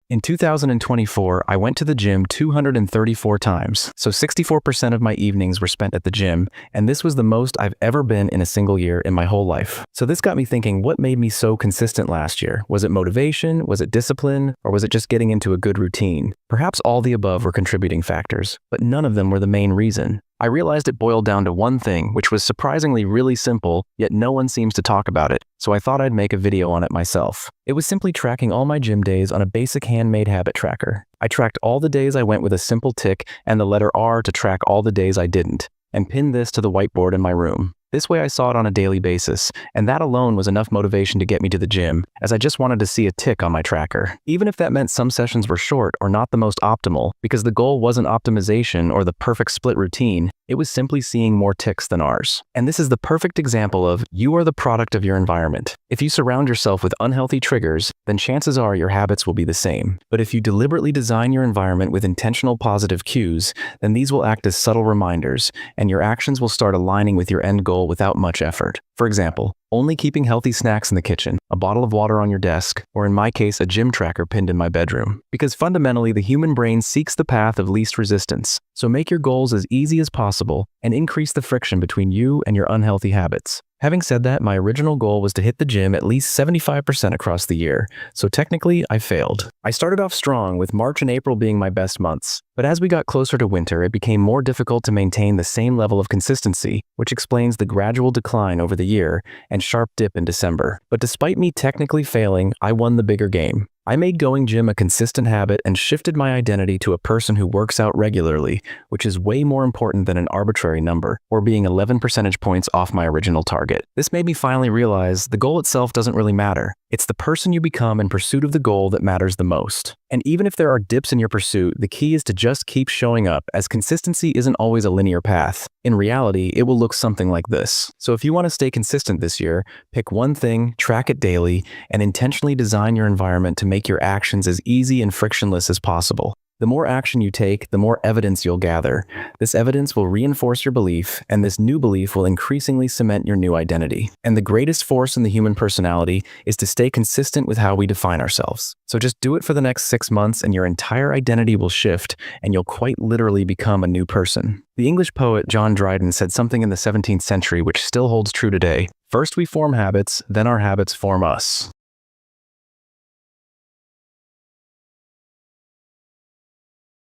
In 2024, I went to the gym 234 times, so 64% of my evenings were spent at the gym, and this was the most I've ever been in a single year in my whole life. So this got me thinking, what made me so consistent last year? Was it motivation? Was it discipline? Or was it just getting into a good routine? Perhaps all the above were contributing factors, but none of them were the main reason. I realized it boiled down to one thing, which was surprisingly really simple, yet no one seems to talk about it, so I thought I'd make a video on it myself. It was simply tracking all my gym days on a basic handmade habit tracker. I tracked all the days I went with a simple tick and the letter R to track all the days I didn't, and pinned this to the whiteboard in my room. This way I saw it on a daily basis, and that alone was enough motivation to get me to the gym, as I just wanted to see a tick on my tracker. Even if that meant some sessions were short or not the most optimal, because the goal wasn't optimization or the perfect split routine, it was simply seeing more ticks than R's. And this is the perfect example of you are the product of your environment. If you surround yourself with unhealthy triggers, then chances are your habits will be the same. But if you deliberately design your environment with intentional positive cues, then these will act as subtle reminders, and your actions will start aligning with your end goal without much effort. For example, only keeping healthy snacks in the kitchen, a bottle of water on your desk, or in my case, a gym tracker pinned in my bedroom. Because fundamentally, the human brain seeks the path of least resistance. So make your goals as easy as possible and increase the friction between you and your unhealthy habits. Having said that, my original goal was to hit the gym at least 75% across the year, so technically I failed. I started off strong, with March and April being my best months, but as we got closer to winter, it became more difficult to maintain the same level of consistency, which explains the gradual decline over the year and sharp dip in December. But despite me technically failing, I won the bigger game. I made going gym a consistent habit and shifted my identity to a person who works out regularly, which is way more important than an arbitrary number, or being 11 percentage points off my original target. This made me finally realize the goal itself doesn't really matter. It's the person you become in pursuit of the goal that matters the most. And even if there are dips in your pursuit, the key is to just keep showing up, as consistency isn't always a linear path. In reality, it will look something like this. So if you want to stay consistent this year, pick one thing, track it daily, and intentionally design your environment to make your actions as easy and frictionless as possible. The more action you take, the more evidence you'll gather. This evidence will reinforce your belief, and this new belief will increasingly cement your new identity. And the greatest force in the human personality is to stay consistent with how we define ourselves. So just do it for the next 6 months and your entire identity will shift, and you'll quite literally become a new person. The English poet John Dryden said something in the 17th century which still holds true today. First we form habits, then our habits form us.